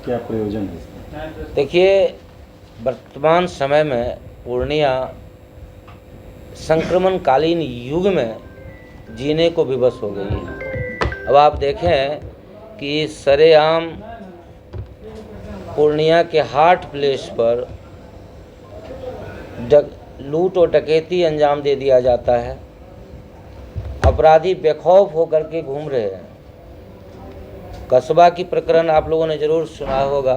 क्या प्रयोजन है इसका? देखिए, वर्तमान समय में पूर्णिया संक्रमणकालीन युग में जीने को विवश हो गई है। अब आप देखें कि सरेआम पूर्णिया के हाट प्लेस पर लूट और डकैती अंजाम दे दिया जाता है। अपराधी बेखौफ होकर के घूम रहे हैं। कस्बा की प्रकरण आप लोगों ने ज़रूर सुना होगा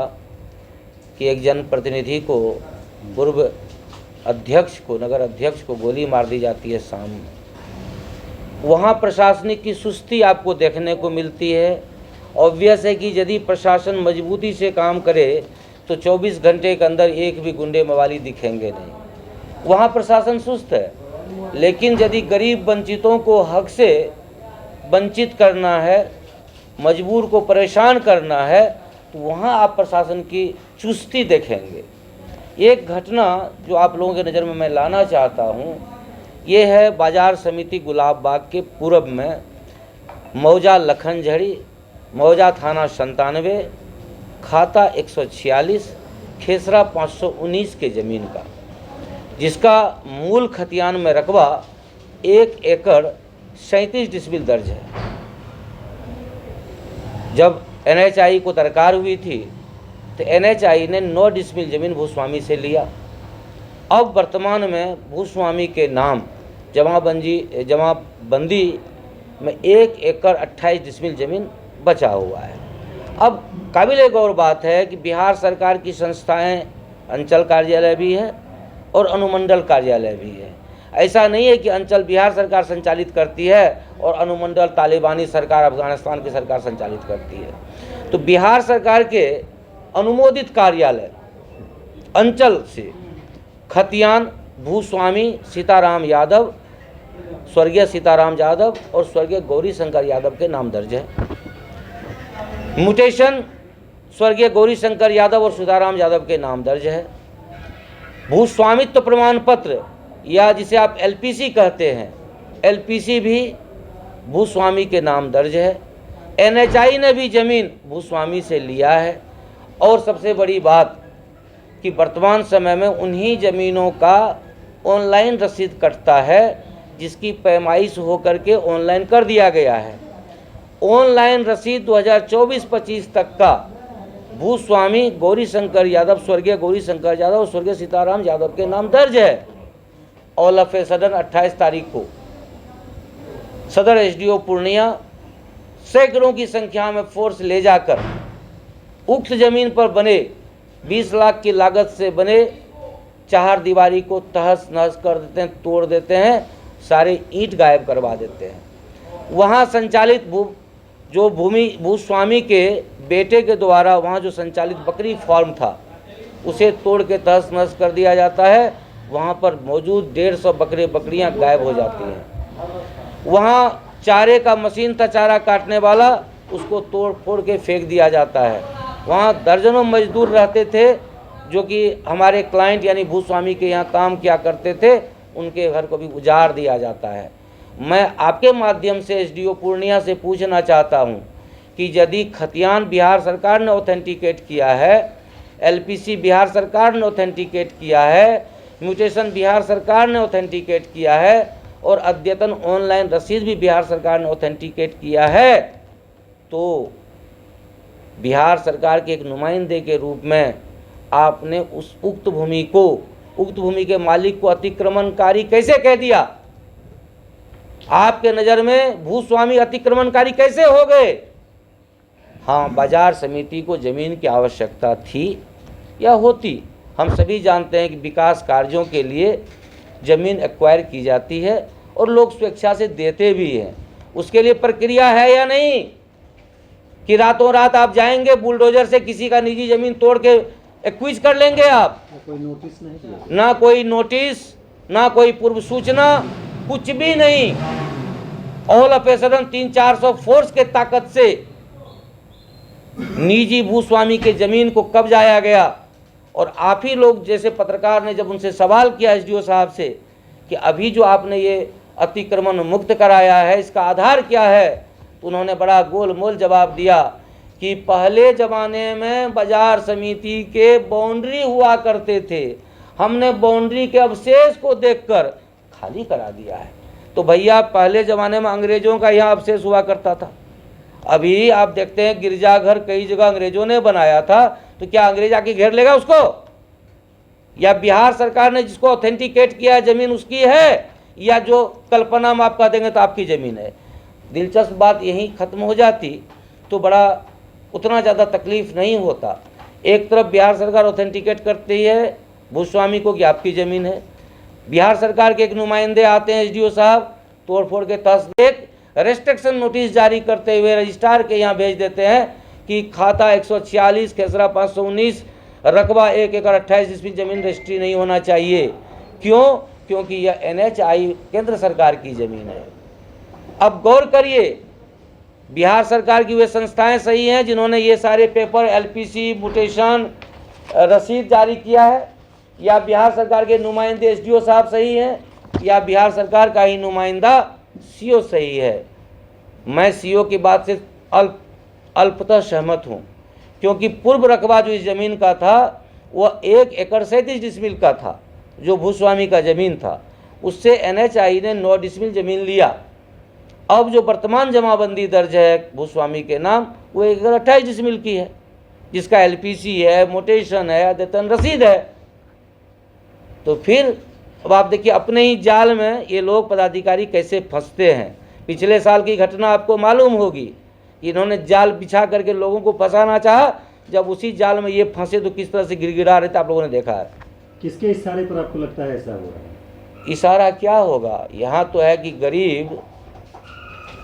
कि एक जनप्रतिनिधि को, पूर्व अध्यक्ष को, नगर अध्यक्ष को गोली मार दी जाती है शाम में। वहाँ प्रशासनिक की सुस्ती आपको देखने को मिलती है। ऑब्वियस है कि यदि प्रशासन मजबूती से काम करे तो 24 घंटे के अंदर एक भी गुंडे मवाली दिखेंगे नहीं। वहाँ प्रशासन सुस्त है। लेकिन यदि गरीब वंचितों को हक से वंचित करना है, मजबूर को परेशान करना है, तो वहाँ आप प्रशासन की चुस्ती देखेंगे। एक घटना जो आप लोगों के नज़र में मैं लाना चाहता हूँ, ये है बाजार समिति गुलाब बाग के पूर्व में मौजा लखनझड़ी, मौजा थाना 97, खाता 146, खेसरा 519 के ज़मीन का, जिसका मूल खतियान में रकबा 1 एकड़ 37 डिसमिल दर्ज है। जब NHI को दरकार हुई थी तो NHI ने 9 डिसमिल ज़मीन भूस्वामी से लिया। अब वर्तमान में भूस्वामी के नाम जमाबंदी में 1 एकड़ 28 डिसमिल ज़मीन बचा हुआ है। अब काबिल गौर बात है कि बिहार सरकार की संस्थाएं, अंचल कार्यालय भी है और अनुमंडल कार्यालय भी है। ऐसा नहीं है कि अंचल बिहार सरकार संचालित करती है और अनुमंडल तालिबानी सरकार, अफगानिस्तान की सरकार संचालित करती है। तो बिहार सरकार के अनुमोदित कार्यालय अंचल से खतियान भूस्वामी सीताराम यादव, स्वर्गीय सीताराम यादव और स्वर्गीय गौरी शंकर यादव के नाम दर्ज है। म्यूटेशन स्वर्गीय गौरी शंकर यादव और सीताराम यादव के नाम दर्ज है। भूस्वामित्व प्रमाण पत्र या जिसे आप LPC कहते हैं, LPC भी भूस्वामी के नाम दर्ज है। NHI ने भी ज़मीन भूस्वामी से लिया है। और सबसे बड़ी बात कि वर्तमान समय में उन्हीं ज़मीनों का ऑनलाइन रसीद कटता है, जिसकी पैमाइश होकर के ऑनलाइन कर दिया गया है। ऑनलाइन रसीद 2024-25 तक का भूस्वामी गौरी शंकर यादव, स्वर्गीय गौरी शंकर यादव और स्वर्गीय सीताराम यादव के नाम दर्ज है। ऑल ऑफ ए सडन 28 तारीख को सदर SDO पूर्णिया सैकड़ों की संख्या में फोर्स ले जाकर उक्त जमीन पर बने 20 लाख की लागत से बने 4 दीवारी को तहस नहस कर देते हैं, तोड़ देते हैं, सारे ईंट गायब करवा देते हैं। वहाँ संचालित भूस्वामी के बेटे के द्वारा वहाँ जो संचालित बकरी फार्म था, उसे तोड़ के तहस नहस कर दिया जाता है। वहाँ पर मौजूद 150 बकरियाँ गायब हो जाती हैं। वहाँ चारे का मशीन था, चारा काटने वाला, उसको तोड़ फोड़ के फेंक दिया जाता है। वहाँ दर्जनों मजदूर रहते थे जो कि हमारे क्लाइंट यानी भूस्वामी के यहाँ काम किया करते थे, उनके घर को भी उजाड़ दिया जाता है। मैं आपके माध्यम से SDO पूर्णिया से पूछना चाहता हूँ कि यदि खतियान बिहार सरकार ने ऑथेंटिकेट किया है, LPC बिहार सरकार ने ऑथेंटिकेट किया है, म्यूटेशन बिहार सरकार ने ऑथेंटिकेट किया है और अद्यतन ऑनलाइन रसीद भी बिहार सरकार ने ऑथेंटिकेट किया है, तो बिहार सरकार के एक नुमाइंदे के रूप में आपने उस उक्त भूमि के मालिक को अतिक्रमणकारी कैसे कह दिया? आपके नज़र में भूस्वामी अतिक्रमणकारी कैसे हो गए? हाँ, बाजार समिति को ज़मीन की आवश्यकता थी या होती। हम सभी जानते हैं कि विकास कार्यों के लिए ज़मीन एक्वायर की जाती है और लोग स्वेच्छा से देते भी हैं। उसके लिए प्रक्रिया है या नहीं कि रातों रात आप जाएंगे बुलडोजर से किसी का निजी ज़मीन तोड़ के एक्विज कर लेंगे आप? कोई नोटिस नहीं दिया, ना कोई नोटिस, ना कोई पूर्व सूचना, कुछ भी नहीं। All of a sudden 300-400 force के ताकत से निजी भूस्वामी के ज़मीन को कब्जाया गया। और आप ही लोग जैसे पत्रकार ने जब उनसे सवाल किया SDO साहब से कि अभी जो आपने ये अतिक्रमण मुक्त कराया है, इसका आधार क्या है, तो उन्होंने बड़ा गोलमोल जवाब दिया कि पहले ज़माने में बाजार समिति के बाउंड्री हुआ करते थे, हमने बाउंड्री के अवशेष को देखकर खाली करा दिया है। तो भैया पहले ज़माने में अंग्रेज़ों का यहाँ अवशेष हुआ करता था। अभी आप देखते हैं गिरजाघर कई जगह अंग्रेज़ों ने बनाया था, तो क्या अंग्रेज आके घेर लेगा उसको? या बिहार सरकार ने जिसको ऑथेंटिकेट किया है ज़मीन उसकी है, या जो कल्पना में आप कह देंगे तो आपकी ज़मीन है? दिलचस्प बात यहीं ख़त्म हो जाती तो बड़ा उतना ज़्यादा तकलीफ़ नहीं होता। एक तरफ बिहार सरकार ऑथेंटिकेट करती है भूस्वामी को कि आपकी ज़मीन है, बिहार सरकार के एक नुमाइंदे आते हैं एसडीओ साहब, तोड़ फोड़ के तस्दीक रेस्ट्रिक्शन नोटिस जारी करते हुए रजिस्ट्रार के यहाँ भेज देते हैं कि खाता 146 खेसरा 519 रकबा 1 एकड़ 28 ईस्वी ज़मीन रजिस्ट्री नहीं होना चाहिए। क्यों? क्योंकि यह NHI केंद्र सरकार की ज़मीन है। अब गौर करिए, बिहार सरकार की वे संस्थाएं सही हैं जिन्होंने ये सारे पेपर LPC म्यूटेशन रसीद जारी किया है, या बिहार सरकार के नुमाइंदे एसडीओ साहब सही हैं, या बिहार सरकार का ही नुमाइंदा सीओ सही है? मैं सीओ की बात से अल्पतः सहमत हूँ, क्योंकि पूर्व रकबा जो इस ज़मीन का था वह 1 एकड़ 37 डिसमिल का था, जो भूस्वामी का ज़मीन था। उससे NHI ने 9 डिसमिल ज़मीन लिया। अब जो वर्तमान जमाबंदी दर्ज है भूस्वामी के नाम वो 1 एकड़ 28 डिसमिल की है, जिसका LPC है, मोटेशन है, अद्यतन रसीद है। तो फिर अब आप देखिए अपने ही जाल में ये लोग पदाधिकारी कैसे फंसते हैं। पिछले साल की घटना आपको मालूम होगी कि इन्होंने जाल बिछा करके लोगों को फंसाना चाहा, जब उसी जाल में ये फंसे तो किस तरह से गिड़गिड़ा रहे थे आप लोगों ने देखा है। किसके इशारे पर आपको लगता है ऐसा हो रहा है? इशारा क्या होगा? यहाँ तो है कि गरीब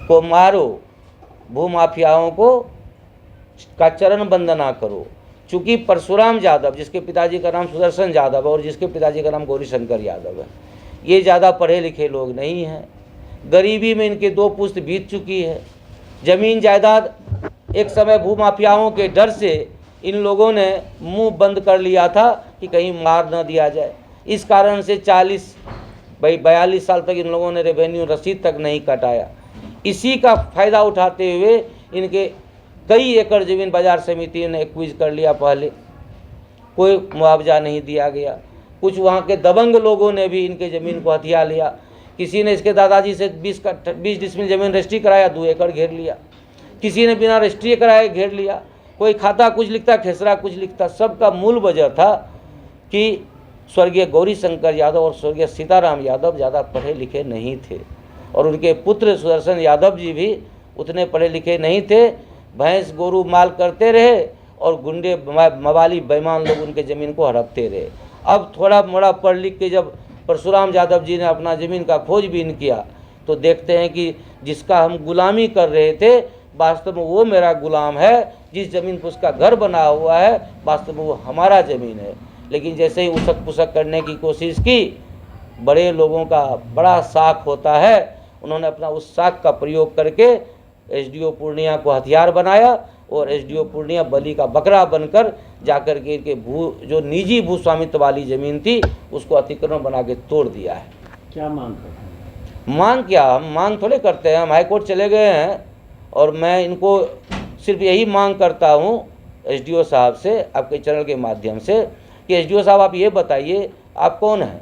को मारो, भूमाफियाओं को का चरण वंदना करो। चूँकि परशुराम यादव, जिसके पिताजी का नाम सुदर्शन यादव और जिसके पिताजी का नाम गौरीशंकर यादव है, ये ज़्यादा पढ़े लिखे लोग नहीं हैं। गरीबी में इनके 2 पुश्त बीत चुकी है। ज़मीन जायदाद एक समय भूमाफियाओं के डर से इन लोगों ने मुंह बंद कर लिया था कि कहीं मार न दिया जाए। इस कारण से 42 साल तक इन लोगों ने रेवेन्यू रसीद तक नहीं कटाया। इसी का फ़ायदा उठाते हुए इनके कई एकड़ ज़मीन बाजार समिति ने एक्विज कर लिया। पहले कोई मुआवजा नहीं दिया गया। कुछ वहाँ के दबंग लोगों ने भी इनके ज़मीन को हथिया लिया। किसी ने इसके दादाजी से 20 डिसमिल ज़मीन रजिस्ट्री कराया, 2 एकड़ घेर लिया। किसी ने बिना रजिस्ट्री कराए घेर लिया। कोई खाता कुछ लिखता, खेसरा कुछ लिखता। सबका मूल वजह था कि स्वर्गीय गौरीशंकर यादव और स्वर्गीय सीताराम यादव ज़्यादा पढ़े लिखे नहीं थे, और उनके पुत्र सुदर्शन यादव जी भी उतने पढ़े लिखे नहीं थे। भैंस गोरू माल करते रहे और गुंडे मवाली बेईमान लोग उनके ज़मीन को हड़पते रहे। अब थोड़ा मोड़ा पढ़ लिख के जब परशुराम यादव जी ने अपना ज़मीन का खोजबीन किया तो देखते हैं कि जिसका हम गुलामी कर रहे थे वास्तव में वो मेरा गुलाम है। जिस ज़मीन पर उसका घर बना हुआ है वास्तव में वो हमारा ज़मीन है। लेकिन जैसे ही उसक पुसक करने की कोशिश की, बड़े लोगों का बड़ा साख होता है, उन्होंने अपना उस साख का प्रयोग करके एसडीओ पूर्णिया को हथियार बनाया और एसडीओ पूर्णिया बलि का बकरा बनकर जाकर के इनके जो निजी भूस्वामित्व वाली ज़मीन थी उसको अतिक्रमण बना के तोड़ दिया है। क्या मांग करते हैं? मांग क्या, हम मांग थोड़े करते हैं। हम हाईकोर्ट चले गए हैं और मैं इनको सिर्फ यही मांग करता हूँ एसडीओ साहब से, आपके चैनल के माध्यम से, कि एसडीओ साहब आप ये बताइए आप कौन हैं।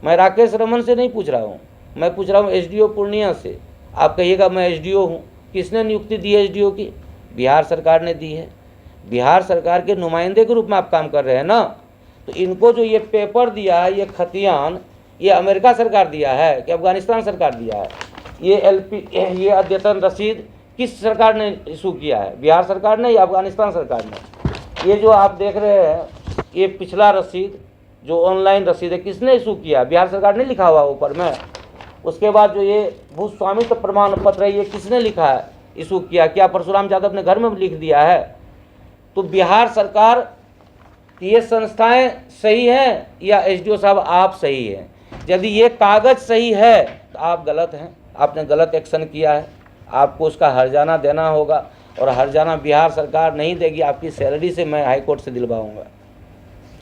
मैं राकेश रमन से नहीं पूछ रहा हूँ, मैं पूछ रहा हूँ एसडीओ पूर्णिया से। आप कहिएगा मैं एसडीओ हूँ। किसने नियुक्ति दी है एसडीओ की? बिहार सरकार ने दी है। बिहार सरकार के नुमाइंदे के रूप में आप काम कर रहे हैं ना। तो इनको जो ये पेपर दिया है, ये खतियान, ये अमेरिका सरकार दिया है कि अफगानिस्तान सरकार दिया है? ये अद्यतन रसीद किस सरकार ने इशू किया है? बिहार सरकार ने या अफगानिस्तान सरकार ने? ये जो आप देख रहे हैं ये पिछला रसीद जो ऑनलाइन रसीद है, किसने इशू किया? बिहार सरकार ने लिखा हुआ ऊपर में। उसके बाद जो ये भूस्वामित्व प्रमाण पत्र है ये किसने लिखा है, इशू किया? क्या परशुराम यादव ने घर में लिख दिया है? तो बिहार सरकार, ये संस्थाएं सही हैं या एसडीओ साहब आप सही हैं? यदि ये कागज़ सही है तो आप गलत हैं, आपने गलत एक्शन किया है। आपको उसका हर्जाना देना होगा और हर्जाना बिहार सरकार नहीं देगी, आपकी सैलरी से मैं हाईकोर्ट से दिलवाऊंगा।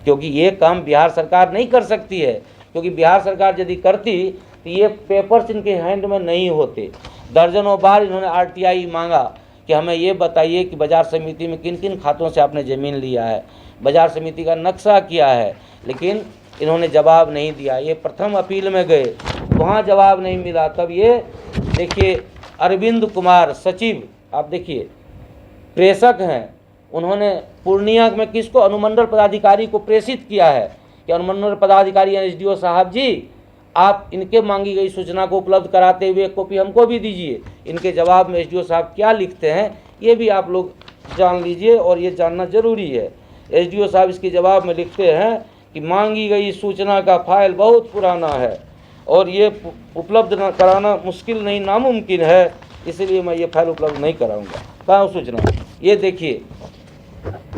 क्योंकि ये काम बिहार सरकार नहीं कर सकती है, क्योंकि बिहार सरकार यदि करती तो ये पेपर्स इनके हैंड में नहीं होते। दर्जनों बार इन्होंने आरटीआई मांगा कि हमें ये बताइए कि बाजार समिति में किन किन खातों से आपने ज़मीन लिया है, बाजार समिति का नक्शा क्या है, लेकिन इन्होंने जवाब नहीं दिया। ये प्रथम अपील में गए, वहाँ जवाब नहीं मिला। तब ये देखिए अरविंद कुमार सचिव, आप देखिए प्रेषक हैं, उन्होंने पूर्णिया में किसको, अनुमंडल पदाधिकारी को प्रेषित किया है कि अनुमंडल पदाधिकारी एसडीओ साहब जी, आप इनके मांगी गई सूचना को उपलब्ध कराते हुए एक कॉपी हमको भी दीजिए। इनके जवाब में एसडीओ साहब क्या लिखते हैं ये भी आप लोग जान लीजिए, और ये जानना जरूरी है। एसडीओ साहब इसके जवाब में लिखते हैं कि मांगी गई सूचना का फाइल बहुत पुराना है और ये उपलब्ध न कराना मुश्किल नहीं नामुमकिन है, इसलिए मैं ये फाइल उपलब्ध नहीं कराऊंगा। कहाँ सूचना, ये देखिए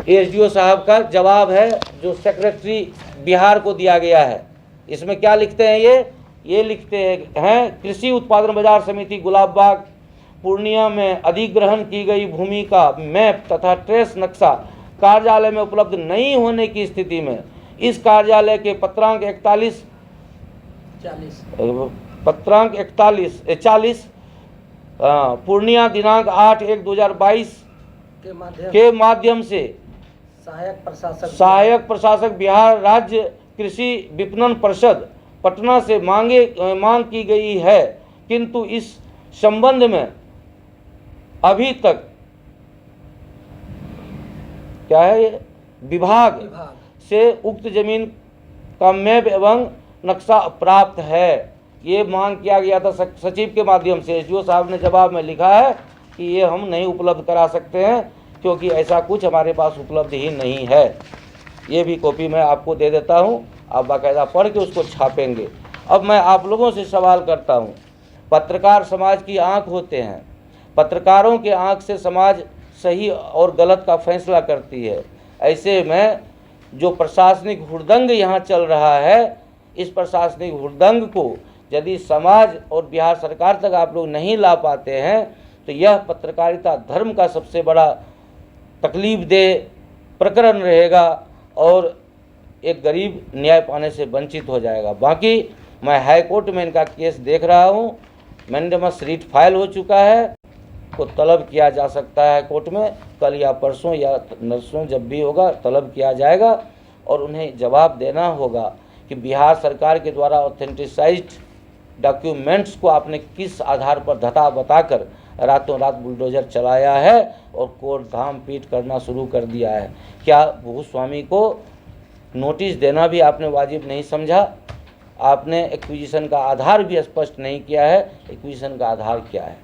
एसडीओ साहब का जवाब है जो सेक्रेटरी बिहार को दिया गया है। इसमें क्या लिखते हैं ये लिखते हैं कृषि उत्पादन बाजार समिति गुलाब बाग पूर्णिया में अधिग्रहण की गई भूमि का मैप तथा ट्रेस नक्शा कार्यालय में उपलब्ध नहीं होने की स्थिति में इस कार्यालय के पत्रांक 40 पूर्णिया दिनांक 8/1/2022 के माध्यम से सहायक प्रशासक बिहार राज्य कृषि विपणन परिषद पटना से मांग की गई है, किंतु इस संबंध में अभी तक क्या है ये विभाग से उक्त जमीन का मैप एवं नक्शा प्राप्त है। ये मांग किया गया था सचिव के माध्यम से। एसडीओ साहब ने जवाब में लिखा है कि ये हम नहीं उपलब्ध करा सकते हैं क्योंकि ऐसा कुछ हमारे पास उपलब्ध ही नहीं है। ये भी कॉपी मैं आपको दे देता हूँ, आप बाकायदा पढ़ के उसको छापेंगे। अब मैं आप लोगों से सवाल करता हूँ, पत्रकार समाज की आँख होते हैं, पत्रकारों के आँख से समाज सही और गलत का फैसला करती है। ऐसे में जो प्रशासनिक हुड़दंग यहाँ चल रहा है, इस प्रशासनिक हुड़दंग को यदि समाज और बिहार सरकार तक आप लोग नहीं ला पाते हैं तो यह पत्रकारिता धर्म का सबसे बड़ा तकलीफ दे प्रकरण रहेगा और एक गरीब न्याय पाने से वंचित हो जाएगा। बाकी मैं हाई कोर्ट में इनका केस देख रहा हूँ, मैंडेमस रीट फाइल हो चुका है, को तलब किया जा सकता है कोर्ट में, कल या परसों या नरसों जब भी होगा तलब किया जाएगा और उन्हें जवाब देना होगा कि बिहार सरकार के द्वारा ऑथेंटिसाइज्ड डॉक्यूमेंट्स को आपने किस आधार पर धता बताकर रातों रात बुलडोजर चलाया है और कोर्ट धाम पीट करना शुरू कर दिया है। क्या भूस्वामी को नोटिस देना भी आपने वाजिब नहीं समझा? आपने एक्विजिशन का आधार भी स्पष्ट नहीं किया है, एक्विजिशन का आधार क्या है।